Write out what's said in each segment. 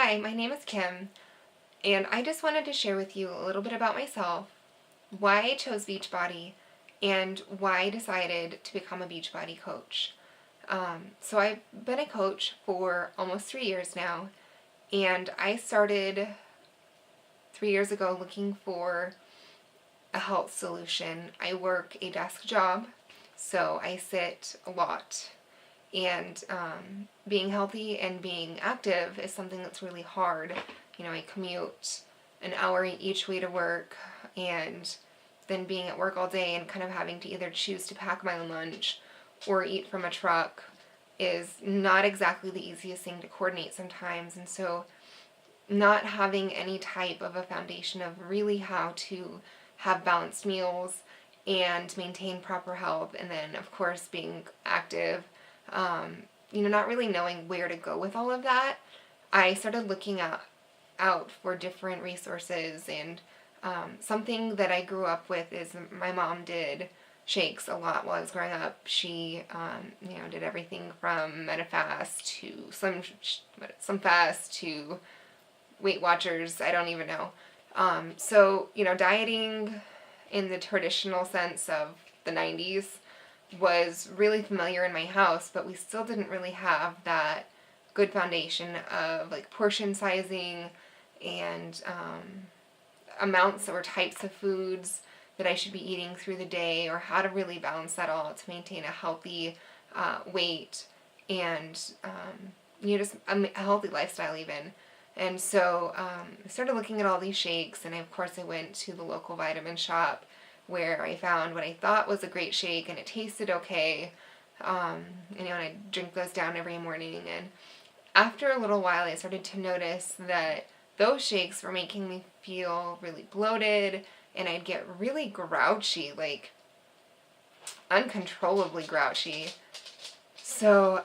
Hi, my name is Kim, and I just wanted to share with you a little bit about myself, why I chose Beachbody, and why I decided to become a Beachbody coach. So I've been a coach for almost 3 years now, and I started 3 years ago looking for a health solution. I work a desk job, so I sit a lot. And being healthy and being active is something that's really hard. I commute an hour each way to work, and then being at work all day and kind of having to either choose to pack my own lunch or eat from a truck is not exactly the easiest thing to coordinate sometimes. And so not having any type of a foundation of really how to have balanced meals and maintain proper health, and then of course being active, not really knowing where to go with all of that, I started looking out for different resources. And something that I grew up with is my mom did shakes a lot while I was growing up. She, did everything from Medifast to Slim Fast to Weight Watchers. I don't even know. So dieting in the traditional sense of the 90s was really familiar in my house, but we still didn't really have that good foundation of like portion sizing and amounts or types of foods that I should be eating through the day, or how to really balance that all to maintain a healthy weight and just a healthy lifestyle even. And so I started looking at all these shakes, and of course I went to the local vitamin shop where I found what I thought was a great shake, and it tasted okay. And I drink those down every morning. And after a little while, I started to notice that those shakes were making me feel really bloated, and I'd get really grouchy, like uncontrollably grouchy. So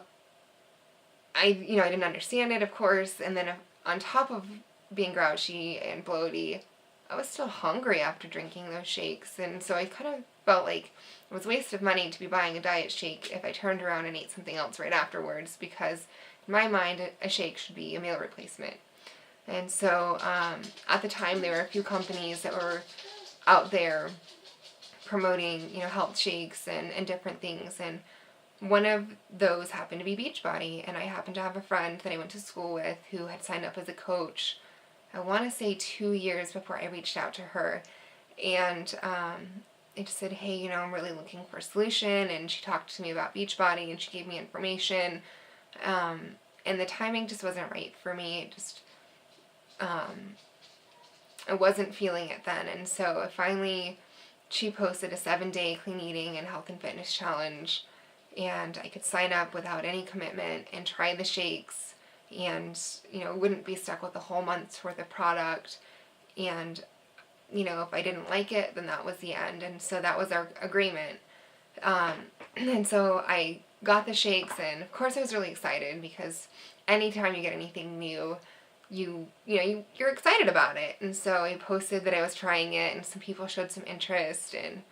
I didn't understand it, of course, and then on top of being grouchy and bloaty, I was still hungry after drinking those shakes, and so I kind of felt like it was a waste of money to be buying a diet shake if I turned around and ate something else right afterwards, because in my mind, a shake should be a meal replacement. And so at the time, there were a few companies that were out there promoting, health shakes and different things, and one of those happened to be Beachbody, and I happened to have a friend that I went to school with who had signed up as a coach, I want to say 2 years before I reached out to her. And I just said, hey, I'm really looking for a solution. And she talked to me about Beachbody, and she gave me information. And the timing just wasn't right for me. It just, I wasn't feeling it then. And so finally, she posted a 7-day clean eating and health and fitness challenge. And I could sign up without any commitment and try the shakes, and wouldn't be stuck with a whole month's worth of product. And if I didn't like it, then that was the end. And so that was our agreement. And so I got the shakes, and of course I was really excited, because anytime you get anything new, you're excited about it. And so I posted that I was trying it, and some people showed some interest. And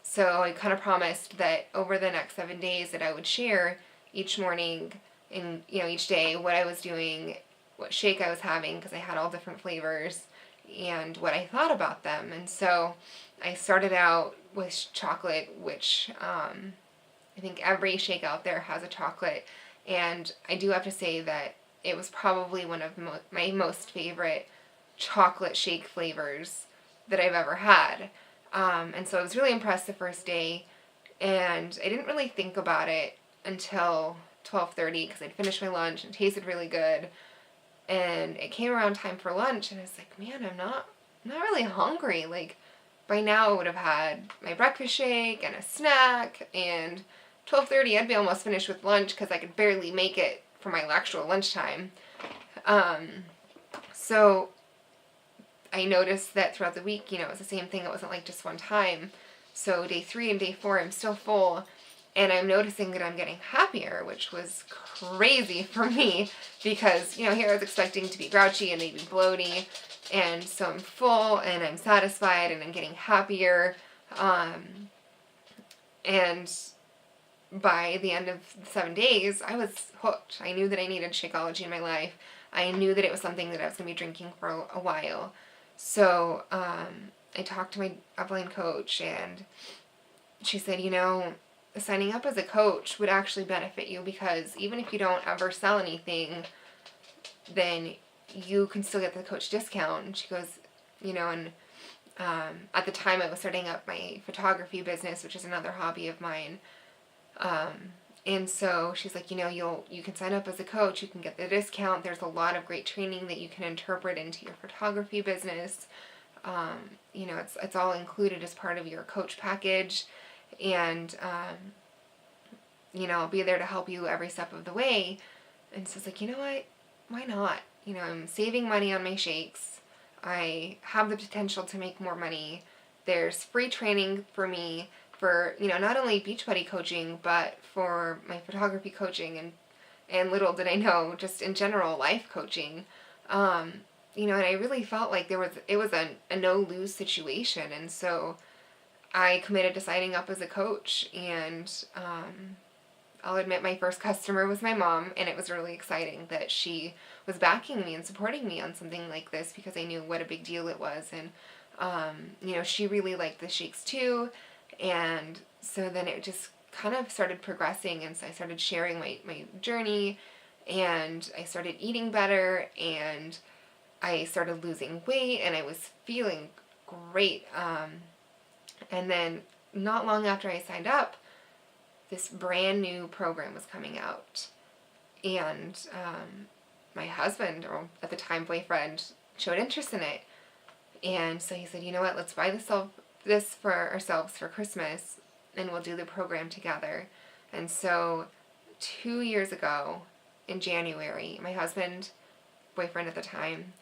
so I kind of promised that over the next 7 days that I would share each morning and each day what I was doing, what shake I was having, because I had all different flavors, and what I thought about them. And so I started out with chocolate, which I think every shake out there has a chocolate, and I do have to say that it was probably one of my most favorite chocolate shake flavors that I've ever had. And so I was really impressed the first day, and I didn't really think about it until 12:30, because I'd finished my lunch and it tasted really good. And it came around time for lunch, and I was like, man, I'm not really hungry. Like, by now I would have had my breakfast shake and a snack, and 12:30 I'd be almost finished with lunch, because I could barely make it for my actual lunchtime. So I noticed that throughout the week, it was the same thing. It wasn't like just one time. So day 3 and day 4, I'm still full, and I'm noticing that I'm getting happier, which was crazy for me, because, here I was expecting to be grouchy and maybe bloaty, and so I'm full, and I'm satisfied, and I'm getting happier, and by the end of 7 days, I was hooked. I knew that I needed Shakeology in my life. I knew that it was something that I was going to be drinking for a while. So I talked to my upline coach, and she said, signing up as a coach would actually benefit you, because even if you don't ever sell anything, then you can still get the coach discount. And she goes, and at the time I was starting up my photography business, which is another hobby of mine. And so she's like, you can sign up as a coach, you can get the discount. There's a lot of great training that you can interpret into your photography business. It's all included as part of your coach package. And, I'll be there to help you every step of the way. And so it's like, you know what? Why not? I'm saving money on my shakes. I have the potential to make more money. There's free training for me for, not only Beachbody coaching, but for my photography coaching, and little did I know, just in general, life coaching. And I really felt like it was a no-lose situation. And so I committed to signing up as a coach, and I'll admit my first customer was my mom, and it was really exciting that she was backing me and supporting me on something like this, because I knew what a big deal it was. And, she really liked the shakes too. And so then it just kind of started progressing, and so I started sharing my journey, and I started eating better, and I started losing weight, and I was feeling great. And then not long after I signed up, this brand new program was coming out, and my husband, or at the time boyfriend, showed interest in it. And so he said, you know what, let's buy this for ourselves for Christmas, and we'll do the program together. And so 2 years ago in January, my husband, boyfriend at the time,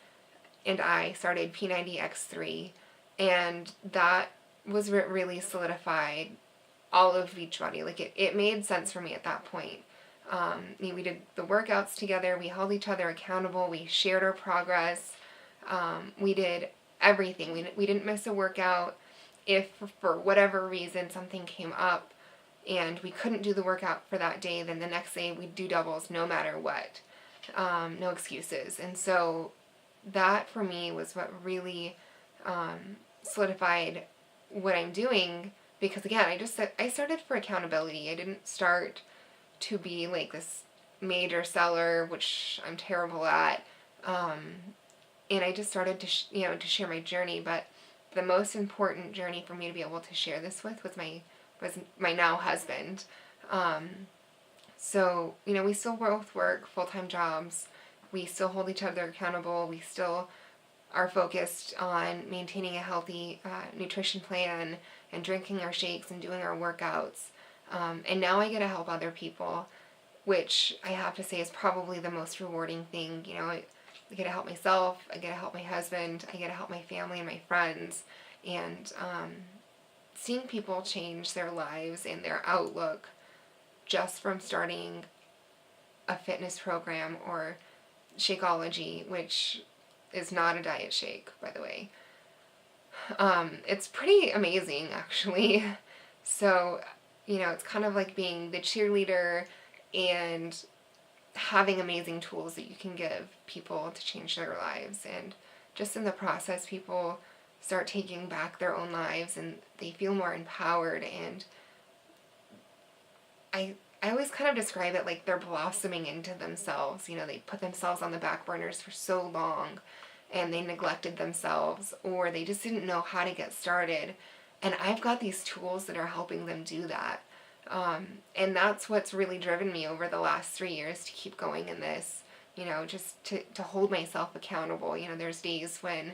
and I started P90X3, and that was what really solidified all of Beachbody. Like, it made sense for me at that point. We did the workouts together, we held each other accountable, we shared our progress, we did everything. We didn't miss a workout. If for whatever reason something came up and we couldn't do the workout for that day, then the next day we'd do doubles no matter what. No excuses. And so that for me was what really solidified what I'm doing, because again, I started for accountability. I didn't start to be like this major seller, which I'm terrible at. And I just started to to share my journey. But the most important journey for me to be able to share this with was my now husband. So we still both work full-time jobs. We still hold each other accountable. We still are focused on maintaining a healthy nutrition plan and drinking our shakes and doing our workouts. And now I get to help other people, which I have to say is probably the most rewarding thing. I get to help myself, I get to help my husband, I get to help my family and my friends. And seeing people change their lives and their outlook just from starting a fitness program or Shakeology, which is not a diet shake, by the way. It's pretty amazing, actually. So, it's kind of like being the cheerleader and having amazing tools that you can give people to change their lives. And just in the process, people start taking back their own lives, and they feel more empowered. And I always kind of describe it like they're blossoming into themselves. They put themselves on the back burners for so long, and they neglected themselves, or they just didn't know how to get started. And I've got these tools that are helping them do that. And that's what's really driven me over the last 3 years to keep going in this, just to hold myself accountable. There's days when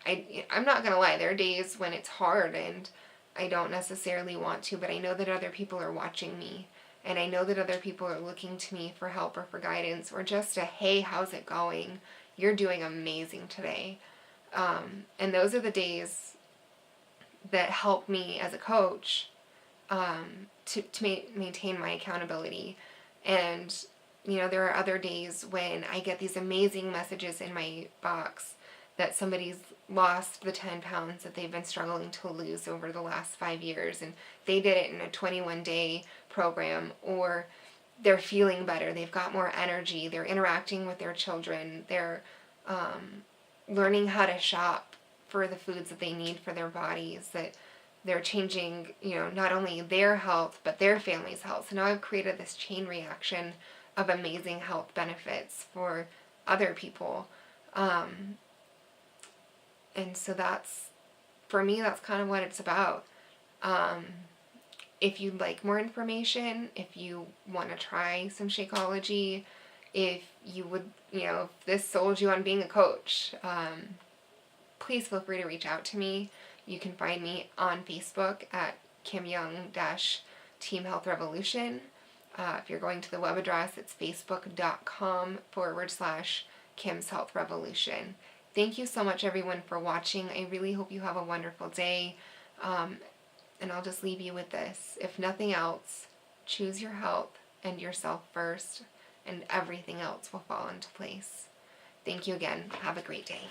I'm not going to lie, there are days when it's hard and I don't necessarily want to, but I know that other people are watching me, and I know that other people are looking to me for help or for guidance, or just a, hey, how's it going? You're doing amazing today. And those are the days that help me as a coach to maintain my accountability. And there are other days when I get these amazing messages in my box that somebody's lost the 10 pounds that they've been struggling to lose over the last 5 years, and they did it in a 21-day program, or they're feeling better, they've got more energy, they're interacting with their children, they're learning how to shop for the foods that they need for their bodies, that they're changing, not only their health, but their family's health. So now I've created this chain reaction of amazing health benefits for other people. And so for me, that's kind of what it's about. If you'd like more information, if you want to try some Shakeology, if you would, if this sold you on being a coach, please feel free to reach out to me. You can find me on Facebook at Kim Young-Team Health Revolution. If you're going to the web address, it's facebook.com/Kim's Health Revolution. Thank you so much, everyone, for watching. I really hope you have a wonderful day. And I'll just leave you with this. If nothing else, choose your health and yourself first, and everything else will fall into place. Thank you again. Have a great day.